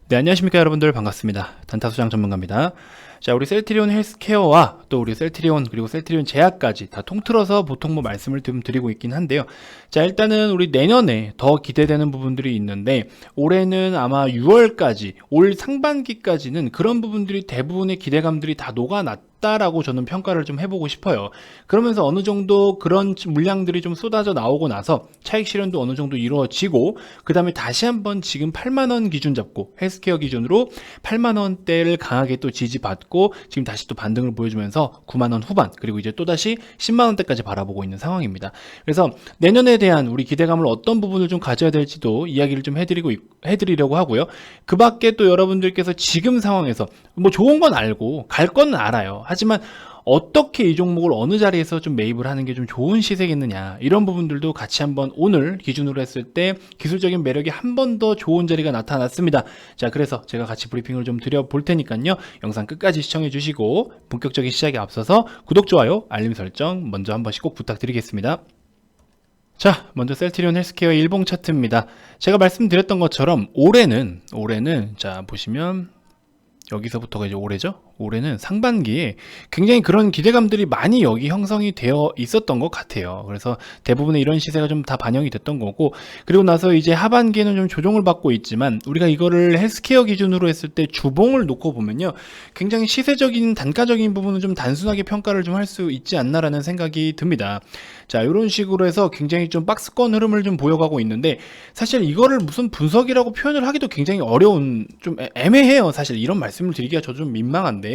네, 안녕하십니까 여러분들, 반갑습니다. 단타수장 전문가입니다. 자, 우리 셀트리온 헬스케어와 또 우리 셀트리온 그리고 셀트리온 제약까지 다 통틀어서 보통 뭐 말씀을 좀 드리고 있긴 한데요. 자, 일단은 우리 내년에 더 기대되는 부분들이 있는데, 올해는 아마 6월까지, 올 상반기까지는 그런 부분들이 대부분의 기대감들이 다 녹아났다라고 저는 평가를 좀 해보고 싶어요. 그러면서 어느 정도 그런 물량들이 좀 쏟아져 나오고 나서 차익 실현도 어느 정도 이루어지고, 그 다음에 다시 한번 지금 8만원 기준 잡고 헬스케어 기준으로 8만원대를 강하게 또 지지받고, 지금 다시 또 반등을 보여주면서 9만원 후반, 그리고 이제 또다시 10만원대까지 바라보고 있는 상황입니다. 그래서 내년에 대한 우리 기대감을 어떤 부분을 좀 가져야 될지도 이야기를 좀 해드리려고 하고요. 그 밖에 또 여러분들께서 지금 상황에서 뭐 좋은 건 알고 갈 건 알아요. 하지만 어떻게 이 종목을 어느 자리에서 좀 매입을 하는 게 좀 좋은 시세겠느냐, 이런 부분들도 같이 한번 오늘 기준으로 했을 때 기술적인 매력이 한 번 더 좋은 자리가 나타났습니다. 자, 그래서 제가 같이 브리핑을 좀 드려 볼 테니까요, 영상 끝까지 시청해 주시고 본격적인 시작에 앞서서 구독, 좋아요, 알림 설정 먼저 한 번씩 꼭 부탁드리겠습니다. 자, 먼저 셀트리온 헬스케어 일봉 차트입니다. 제가 말씀드렸던 것처럼 올해는 자 보시면 여기서부터가 이제 올해죠. 올해는 상반기에 굉장히 그런 기대감들이 많이 여기 형성이 되어 있었던 것 같아요. 그래서 대부분의 이런 시세가 좀 다 반영이 됐던 거고, 그리고 나서 이제 하반기에는 좀 조정을 받고 있지만, 우리가 이거를 헬스케어 기준으로 했을 때 주봉을 놓고 보면요, 굉장히 시세적인 단가적인 부분은 좀 단순하게 평가를 좀 할 수 있지 않나라는 생각이 듭니다. 자, 이런 식으로 해서 굉장히 좀 박스권 흐름을 좀 보여가고 있는데, 사실 이거를 무슨 분석이라고 표현을 하기도 굉장히 어려운, 좀 애매해요. 사실 이런 말씀을 드리기가 저 좀 민망한데,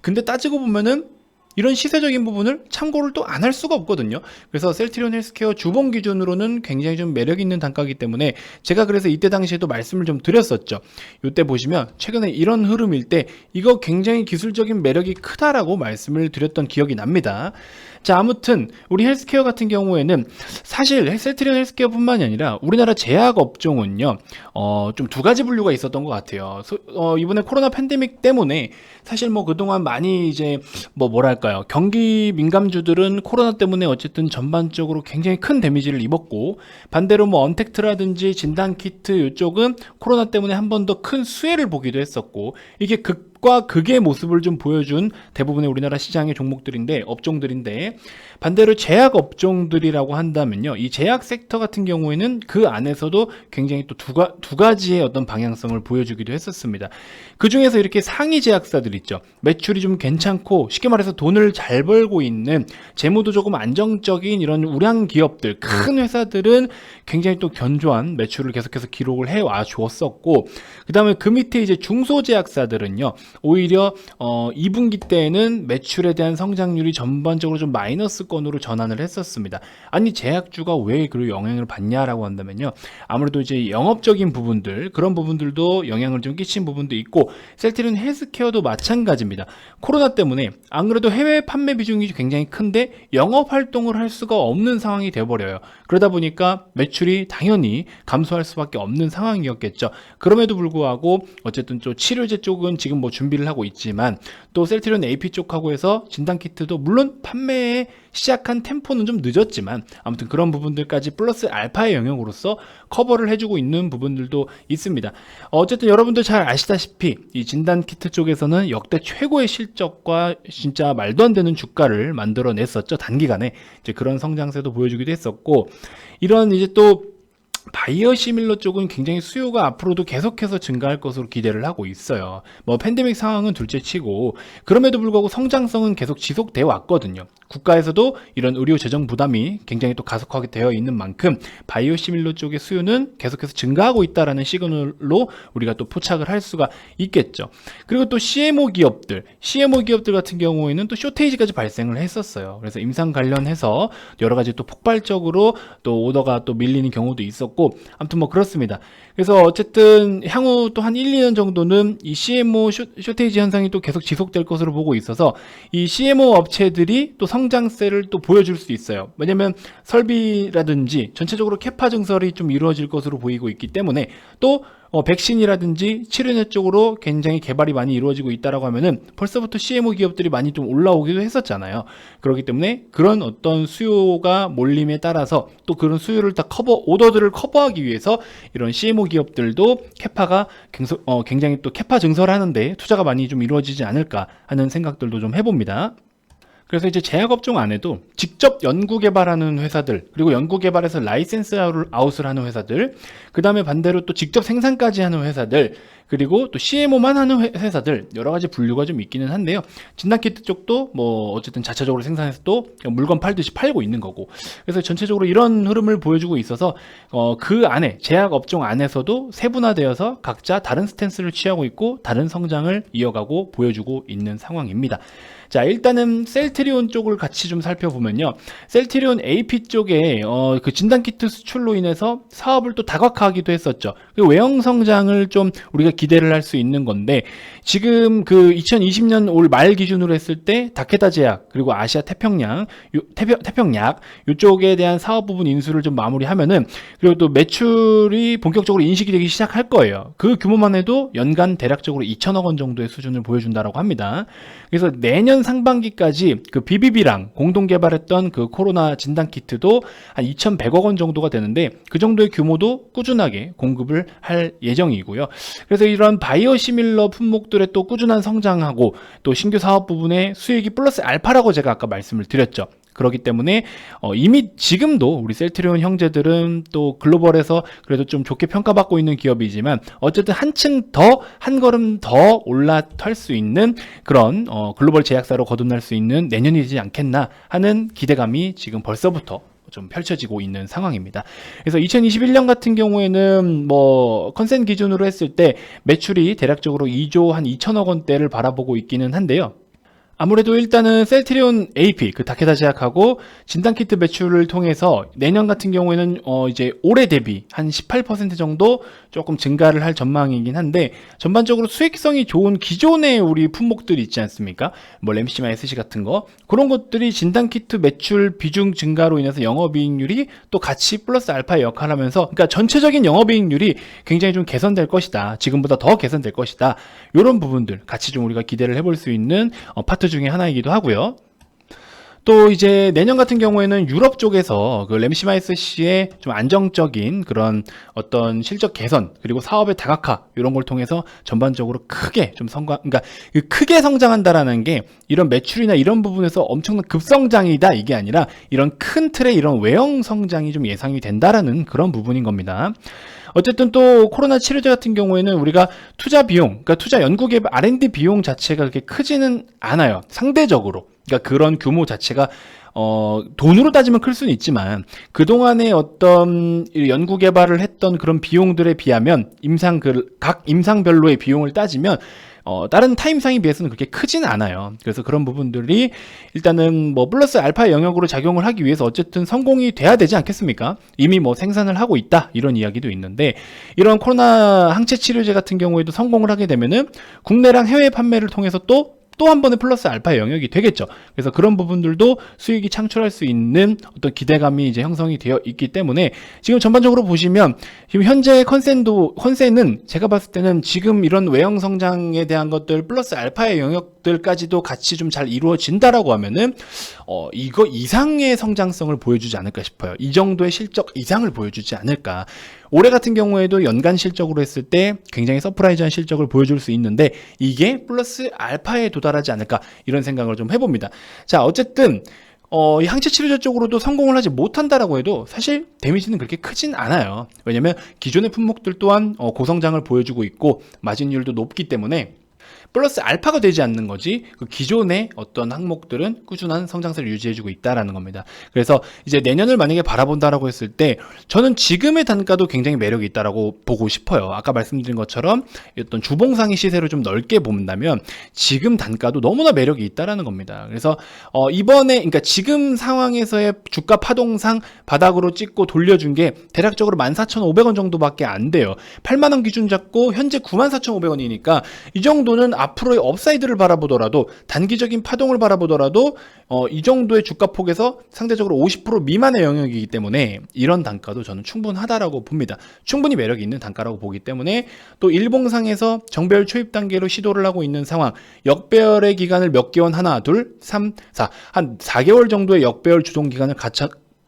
근데 따지고 보면은 이런 시세적인 부분을 참고를 또 안 할 수가 없거든요. 그래서 셀트리온 헬스케어 주봉 기준으로는 굉장히 좀 매력 있는 단가이기 때문에, 제가 그래서 이때 당시에도 말씀을 좀 드렸었죠. 이때 보시면 최근에 이런 흐름일 때 이거 굉장히 기술적인 매력이 크다라고 말씀을 드렸던 기억이 납니다. 자, 아무튼 우리 헬스케어 같은 경우에는 사실 셀트리온 헬스케어 뿐만이 아니라 우리나라 제약 업종은요, 좀 두 가지 분류가 있었던 것 같아요. 이번에 코로나 팬데믹 때문에 사실 뭐 그동안 많이 이제 뭐랄까요, 경기 민감주들은 코로나 때문에 어쨌든 전반적으로 굉장히 큰 데미지를 입었고, 반대로 뭐 언택트라든지 진단키트 이쪽은 코로나 때문에 한 번 더 큰 수혜를 보기도 했었고, 이게 극과 극의 모습을 좀 보여준 대부분의 우리나라 시장의 종목들인데, 업종들인데, 반대로 제약 업종들이라고 한다면요, 이 제약 섹터 같은 경우에는 그 안에서도 굉장히 또 두 가지의 어떤 방향성을 보여주기도 했었습니다. 그 중에서 이렇게 상위 제약사들 있죠. 매출이 좀 괜찮고 쉽게 말해서 돈을 잘 벌고 있는, 재무도 조금 안정적인 이런 우량 기업들, 큰 회사들은 굉장히 또 견조한 매출을 계속해서 기록을 해와 주었었고, 그 다음에 그 밑에 이제 중소제약사들은요, 오히려 2분기 때에는 매출에 대한 성장률이 전반적으로 좀 마이너스권으로 전환을 했었습니다. 아니, 제약주가 왜 그 영향을 받냐라고 한다면요, 아무래도 이제 영업적인 부분들, 그런 부분들도 영향을 좀 끼친 부분도 있고, 셀트리온 헬스케어도 마찬가지입니다. 코로나 때문에 안 그래도 해외 판매 비중이 굉장히 큰데 영업 활동을 할 수가 없는 상황이 되어버려요. 그러다 보니까 매출이 당연히 감소할 수밖에 없는 상황이었겠죠. 그럼에도 불구하고 어쨌든 또 치료제 쪽은 지금 뭐 준비를 하고 있지만, 또 셀트리온 AP 쪽하고 해서 진단키트도 물론 판매에 시작한 템포는 좀 늦었지만, 아무튼 그런 부분들까지 플러스 알파의 영역으로서 커버를 해주고 있는 부분들도 있습니다. 어쨌든 여러분들 잘 아시다시피 이 진단키트 쪽에서는 역대 최고의 실적과 진짜 말도 안 되는 주가를 만들어냈었죠. 단기간에 이제 그런 성장세도 보여주기도 했었고, 이런 이제 또 바이오시밀러 쪽은 굉장히 수요가 앞으로도 계속해서 증가할 것으로 기대를 하고 있어요. 뭐 팬데믹 상황은 둘째치고, 그럼에도 불구하고 성장성은 계속 지속되어 왔거든요. 국가에서도 이런 의료 재정 부담이 굉장히 또 가속하게 되어 있는 만큼 바이오시밀러 쪽의 수요는 계속해서 증가하고 있다라는 시그널로 우리가 또 포착을 할 수가 있겠죠. 그리고 또 CMO 기업들 같은 경우에는 또 쇼테이지까지 발생을 했었어요. 그래서 임상 관련해서 여러 가지 또 폭발적으로 또 오더가 또 밀리는 경우도 있었고, 아무튼 뭐 그렇습니다. 그래서 어쨌든 향후 또 한 1, 2년 정도는 이 CMO 쇼테이지 현상이 또 계속 지속될 것으로 보고 있어서, 이 CMO 업체들이 또 성장세를 또 보여줄 수 있어요. 왜냐면 설비라든지 전체적으로 캐파 증설이 좀 이루어질 것으로 보이고 있기 때문에, 또 백신이라든지 치료제 쪽으로 굉장히 개발이 많이 이루어지고 있다라고 하면은 벌써부터 CMO 기업들이 많이 좀 올라오기도 했었잖아요. 그렇기 때문에 그런 어떤 수요가 몰림에 따라서 또 그런 수요를 다 오더들을 커버하기 위해서 이런 CMO 기업들도 캐파가 굉장히 또 캐파 증설을 하는데 투자가 많이 좀 이루어지지 않을까 하는 생각들도 좀 해봅니다. 그래서 이제 제약업종 안에도 직접 연구개발하는 회사들, 그리고 연구개발에서 라이센스 아웃을 하는 회사들, 그 다음에 반대로 또 직접 생산까지 하는 회사들, 그리고 또 CMO만 하는 회사들, 여러 가지 분류가 좀 있기는 한데요. 진단키트 쪽도 뭐 어쨌든 자체적으로 생산해서 또 물건 팔듯이 팔고 있는 거고, 그래서 전체적으로 이런 흐름을 보여주고 있어서 그 안에 제약업종 안에서도 세분화되어서 각자 다른 스탠스를 취하고 있고 다른 성장을 이어가고 보여주고 있는 상황입니다. 자, 일단은 셀트리온 쪽을 같이 좀 살펴보면요. 셀트리온 AP 쪽에 그 진단키트 수출로 인해서 사업을 또 다각화하기도 했었죠. 그 외형 성장을 좀 우리가 기대를 할 수 있는 건데, 지금 그 2020년 올 말 기준으로 했을 때 다케다 제약 그리고 아시아 태평양 이쪽에 대한 사업 부분 인수를 좀 마무리하면은, 그리고 또 매출이 본격적으로 인식이 되기 시작할 거예요. 그 규모만 해도 연간 대략적으로 2천억 원 정도의 수준을 보여준다라고 합니다. 그래서 내년 상반기까지 그 BBB랑 공동 개발했던 그 코로나 진단키트도 한 2,100억 원 정도가 되는데, 그 정도의 규모도 꾸준하게 공급을 할 예정이고요. 그래서 이런 바이오 시밀러 품목들의 또 꾸준한 성장하고 또 신규 사업 부분의 수익이 플러스 알파라고 제가 아까 말씀을 드렸죠. 그렇기 때문에 이미 지금도 우리 셀트리온 형제들은 또 글로벌에서 그래도 좀 좋게 평가받고 있는 기업이지만, 어쨌든 한 걸음 더 올라탈 수 있는 그런 글로벌 제약사로 거듭날 수 있는 내년이지 않겠나 하는 기대감이 지금 벌써부터 좀 펼쳐지고 있는 상황입니다. 그래서 2021년 같은 경우에는 뭐 컨센 기준으로 했을 때 매출이 대략적으로 2조 한 2천억 원대를 바라보고 있기는 한데요. 아무래도 일단은 셀트리온 AP, 그 다케다 제약하고 진단키트 매출을 통해서 내년 같은 경우에는 이제 올해 대비 한 18% 정도 조금 증가를 할 전망이긴 한데, 전반적으로 수익성이 좋은 기존의 우리 품목들이 있지 않습니까? 뭐 램시마 SC 같은 거, 그런 것들이 진단키트 매출 비중 증가로 인해서 영업이익률이 또 같이 플러스 알파의 역할을 하면서, 그러니까 전체적인 영업이익률이 굉장히 좀 개선될 것이다, 지금보다 더 개선될 것이다, 이런 부분들 같이 좀 우리가 기대를 해볼 수 있는 파트 중에 하나이기도 하고요. 또 이제 내년 같은 경우에는 유럽 쪽에서 그 램시마 SC의 좀 안정적인 그런 어떤 실적 개선, 그리고 사업의 다각화, 이런 걸 통해서 전반적으로 크게 좀 그러니까 크게 성장한다라는 게 이런 매출이나 이런 부분에서 엄청난 급성장이다, 이게 아니라 이런 큰 틀의 이런 외형 성장이 좀 예상이 된다라는 그런 부분인 겁니다. 어쨌든 또 코로나 치료제 같은 경우에는 우리가 투자 비용, 그러니까 투자 연구개발 R&D 비용 자체가 그렇게 크지는 않아요, 상대적으로. 그러니까 그런 규모 자체가 돈으로 따지면 클 수는 있지만, 그동안의 어떤 연구개발을 했던 그런 비용들에 비하면 각 임상별로의 비용을 따지면 다른 타임상에 비해서는 그렇게 크진 않아요. 그래서 그런 부분들이 일단은 뭐 플러스 알파 영역으로 작용을 하기 위해서 어쨌든 성공이 돼야 되지 않겠습니까? 이미 뭐 생산을 하고 있다, 이런 이야기도 있는데, 이런 코로나 항체 치료제 같은 경우에도 성공을 하게 되면은 국내랑 해외 판매를 통해서 또 한 번의 플러스 알파의 영역이 되겠죠. 그래서 그런 부분들도 수익이 창출할 수 있는 어떤 기대감이 이제 형성이 되어 있기 때문에, 지금 전반적으로 보시면 지금 현재 컨센은 제가 봤을 때는 지금 이런 외형 성장에 대한 것들 플러스 알파의 영역들까지도 같이 좀 잘 이루어진다라고 하면은 이거 이상의 성장성을 보여주지 않을까 싶어요. 이 정도의 실적 이상을 보여주지 않을까. 올해 같은 경우에도 연간 실적으로 했을 때 굉장히 서프라이즈한 실적을 보여줄 수 있는데, 이게 플러스 알파에 도달하지 않을까, 이런 생각을 좀 해봅니다. 자, 어쨌든 이 항체 치료제 쪽으로도 성공을 하지 못한다라고 해도 사실 데미지는 그렇게 크진 않아요. 왜냐면 기존의 품목들 또한 고성장을 보여주고 있고 마진율도 높기 때문에 플러스 알파가 되지 않는 거지, 그 기존의 어떤 항목들은 꾸준한 성장세를 유지해주고 있다라는 겁니다. 그래서 이제 내년을 만약에 바라본다라고 했을 때 저는 지금의 단가도 굉장히 매력이 있다라고 보고 싶어요. 아까 말씀드린 것처럼 어떤 주봉상의 시세를 좀 넓게 본다면 지금 단가도 너무나 매력이 있다라는 겁니다. 그래서 이번에, 그러니까 지금 상황에서의 주가 파동상 바닥으로 찍고 돌려준 게 대략적으로 14,500원 정도밖에 안 돼요. 8만원 기준 잡고 현재 94,500원이니까 이 정도는 저는 앞으로의 업사이드를 바라보더라도 단기적인 파동을 바라보더라도 이 정도의 주가 폭에서 상대적으로 50% 미만의 영역이기 때문에 이런 단가도 저는 충분하다라고 봅니다. 충분히 매력이 있는 단가라고 보기 때문에 또 일봉상에서 정배열 초입 단계로 시도를 하고 있는 상황, 역배열의 기간을 몇 개월 하나, 둘, 3, 4, 한 4개월 정도의 역배열 주동 기간을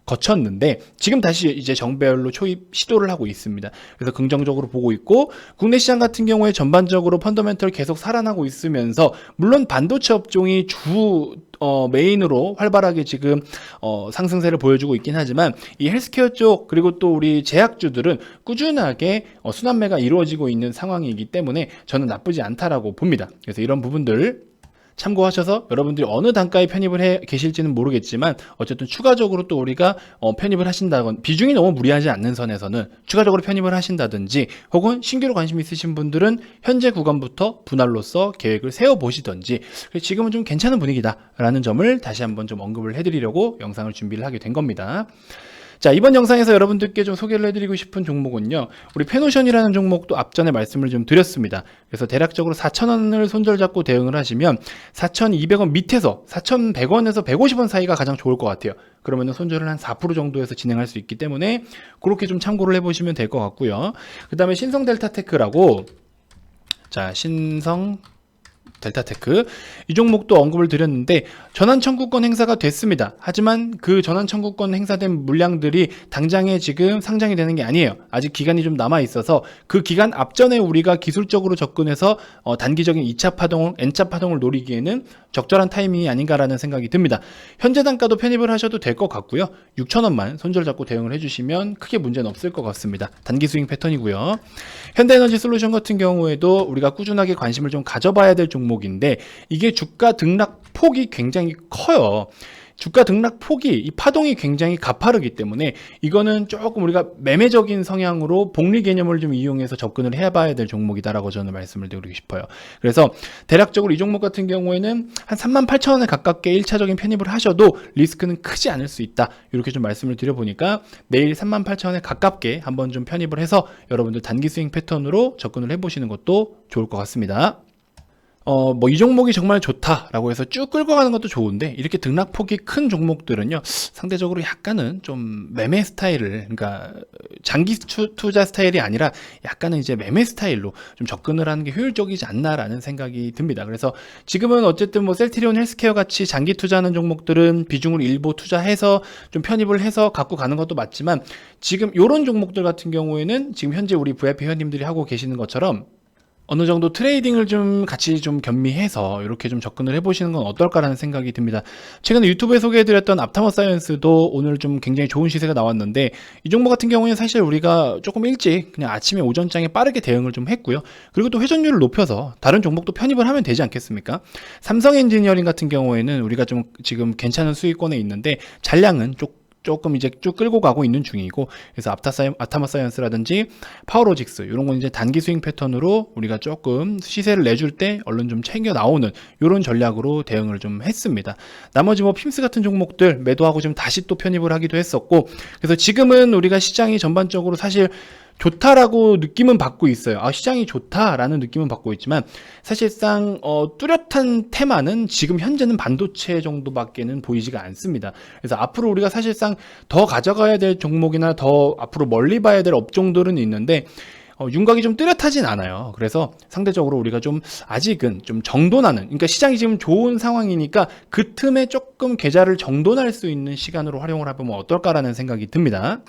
거쳤는데 지금 다시 이제 정배열로 초입 시도를 하고 있습니다. 그래서 긍정적으로 보고 있고, 국내 시장 같은 경우에 전반적으로 펀더멘털 계속 살아나고 있으면서 물론 반도체 업종이 메인으로 활발하게 지금 상승세를 보여주고 있긴 하지만 이 헬스케어 쪽 그리고 또 우리 제약주들은 꾸준하게 순환매가 이루어지고 있는 상황이기 때문에 저는 나쁘지 않다라고 봅니다. 그래서 이런 부분들 참고하셔서 여러분들이 어느 단가에 편입을 해 계실지는 모르겠지만 어쨌든 추가적으로 또 우리가 편입을 하신다건 비중이 너무 무리하지 않는 선에서는 추가적으로 편입을 하신다든지 혹은 신규로 관심 있으신 분들은 현재 구간부터 분할로서 계획을 세워보시던지 지금은 좀 괜찮은 분위기다라는 점을 다시 한번 좀 언급을 해드리려고 영상을 준비를 하게 된 겁니다. 자, 이번 영상에서 여러분들께 좀 소개를 해드리고 싶은 종목은요, 우리 페노션이라는 종목도 앞전에 말씀을 좀 드렸습니다. 그래서 대략적으로 4,000원을 손절 잡고 대응을 하시면 4,200원 밑에서 4,100원에서 150원 사이가 가장 좋을 것 같아요. 그러면 손절을 한 4% 정도에서 진행할 수 있기 때문에 그렇게 좀 참고를 해보시면 될 것 같고요. 그 다음에 신성델타테크라고, 자, 델타테크, 이 종목도 언급을 드렸는데 전환 청구권 행사가 됐습니다. 하지만 그 전환 청구권 행사된 물량들이 당장에 지금 상장이 되는 게 아니에요. 아직 기간이 좀 남아 있어서 그 기간 앞전에 우리가 기술적으로 접근해서 단기적인 2차 파동을, N차 파동을 노리기에는 적절한 타이밍이 아닌가라는 생각이 듭니다. 현재 단가도 편입을 하셔도 될 것 같고요. 6,000원만 손절 잡고 대응을 해주시면 크게 문제는 없을 것 같습니다. 단기 스윙 패턴이고요. 현대에너지 솔루션 같은 경우에도 우리가 꾸준하게 관심을 좀 가져봐야 될 종목인데 이게 주가 등락 폭이 굉장히 커요. 주가 등락 폭이, 이 파동이 굉장히 가파르기 때문에 이거는 조금 우리가 매매적인 성향으로 복리 개념을 좀 이용해서 접근을 해봐야 될 종목이다라고 저는 말씀을 드리고 싶어요. 그래서 대략적으로 이 종목 같은 경우에는 한 38,000원에 가깝게 1차적인 편입을 하셔도 리스크는 크지 않을 수 있다. 이렇게 좀 말씀을 드려보니까 내일 38,000원에 가깝게 한번 좀 편입을 해서 여러분들 단기 스윙 패턴으로 접근을 해보시는 것도 좋을 것 같습니다. 이 종목이 정말 좋다라고 해서 쭉 끌고 가는 것도 좋은데 이렇게 등락폭이 큰 종목들은요, 상대적으로 약간은 좀 매매 스타일을, 그러니까 장기 투자 스타일이 아니라 약간은 이제 매매 스타일로 좀 접근을 하는 게 효율적이지 않나라는 생각이 듭니다. 그래서 지금은 어쨌든 셀트리온 헬스케어 같이 장기 투자하는 종목들은 비중을 일부 투자해서 좀 편입을 해서 갖고 가는 것도 맞지만 지금 이런 종목들 같은 경우에는 지금 현재 우리 VIP 회원님들이 하고 계시는 것처럼 어느 정도 트레이딩을 좀 같이 좀 겸미해서 이렇게 좀 접근을 해보시는 건 어떨까라는 생각이 듭니다. 최근에 유튜브에 소개해드렸던 앞타머 사이언스도 오늘 좀 굉장히 좋은 시세가 나왔는데 이 종목 같은 경우에는 사실 우리가 조금 일찍 그냥 아침에 오전장에 빠르게 대응을 좀 했고요. 그리고 또 회전율을 높여서 다른 종목도 편입을 하면 되지 않겠습니까? 삼성 엔지니어링 같은 경우에는 우리가 좀 지금 괜찮은 수익권에 있는데 잔량은 조금 이제 쭉 끌고 가고 있는 중이고, 그래서 아타마 사이언스라든지 파워로직스 이런 건 이제 단기 스윙 패턴으로 우리가 조금 시세를 내줄 때 얼른 좀 챙겨 나오는 이런 전략으로 대응을 좀 했습니다. 나머지 핌스 같은 종목들 매도하고 좀 다시 또 편입을 하기도 했었고, 그래서 지금은 우리가 시장이 전반적으로 사실 좋다라고 느낌은 받고 있어요. 시장이 좋다라는 느낌은 받고 있지만 사실상 뚜렷한 테마는 지금 현재는 반도체 정도밖에는 보이지가 않습니다. 그래서 앞으로 우리가 사실상 더 가져가야 될 종목이나 더 앞으로 멀리 봐야 될 업종들은 있는데 윤곽이 좀 뚜렷하진 않아요. 그래서 상대적으로 우리가 좀 아직은 좀 정돈하는, 그러니까 시장이 지금 좋은 상황이니까 그 틈에 조금 계좌를 정돈할 수 있는 시간으로 활용을 해보면 어떨까라는 생각이 듭니다.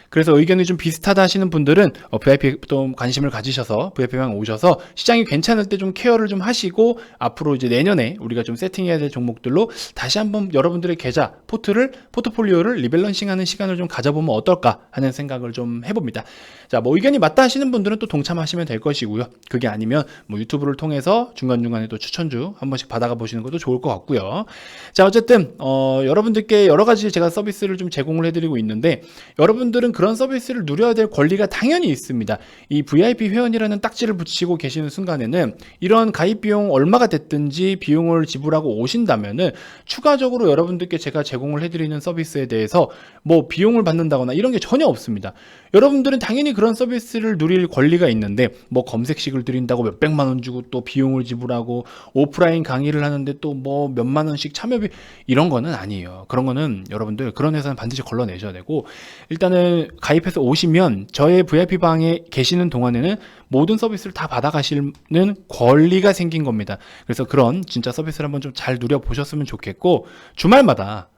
그래서 의견이 좀 비슷하다 하시는 분들은 VIP 또 관심을 가지셔서 VIP방 오셔서 시장이 괜찮을 때 좀 케어를 좀 하시고 앞으로 이제 내년에 우리가 좀 세팅해야 될 종목들로 다시 한번 여러분들의 계좌 포트폴리오를 리밸런싱하는 시간을 좀 가져보면 어떨까 하는 생각을 좀 해봅니다. 자, 의견이 맞다 하시는 분들은 또 동참하시면 될 것이고요. 그게 아니면 유튜브를 통해서 중간중간에 또 추천주 한 번씩 받아가 보시는 것도 좋을 것 같고요. 자, 어쨌든 여러분들께 여러 가지 제가 서비스를 좀 제공을 해드리고 있는데 여러분들은 그런 서비스를 누려야 될 권리가 당연히 있습니다. 이 VIP 회원이라는 딱지를 붙이고 계시는 순간에는 이런 가입 비용 얼마가 됐든지 비용을 지불하고 오신다면은 추가적으로 여러분들께 제가 제공을 해드리는 서비스에 대해서 뭐 비용을 받는다거나 이런 게 전혀 없습니다. 여러분들은 당연히 그런 서비스를 누릴 권리가 있는데 뭐 검색식을 드린다고 몇백만 원 주고 또 비용을 지불하고 오프라인 강의를 하는데 또 뭐 몇만 원씩 참여비 이런 거는 아니에요. 그런 거는 여러분들 그런 회사는 반드시 걸러내셔야 되고, 일단은 가입해서 오시면 저의 VIP 방에 계시는 동안에는 모든 서비스를 다 받아가시는 권리가 생긴 겁니다. 그래서 그런 진짜 서비스를 한번 좀 잘 누려보셨으면 좋겠고, 주말마다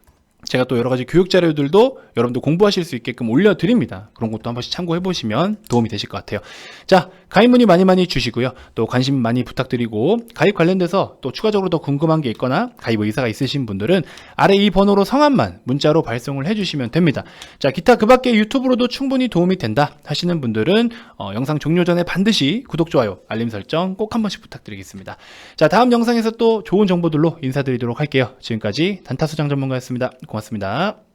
제가 또 여러 가지 교육 자료들도 여러분들 공부하실 수 있게끔 올려드립니다. 그런 것도 한 번씩 참고해 보시면 도움이 되실 것 같아요. 자, 가입 문의 많이 주시고요. 또 관심 많이 부탁드리고, 가입 관련돼서 또 추가적으로 더 궁금한 게 있거나 가입 의사가 있으신 분들은 아래 이 번호로 성함만 문자로 발송을 해주시면 됩니다. 자, 기타 그 밖에 유튜브로도 충분히 도움이 된다 하시는 분들은 영상 종료 전에 반드시 구독, 좋아요, 알림 설정 꼭 한 번씩 부탁드리겠습니다. 자, 다음 영상에서 또 좋은 정보들로 인사드리도록 할게요. 지금까지 단타수장 전문가였습니다. 고맙습니다.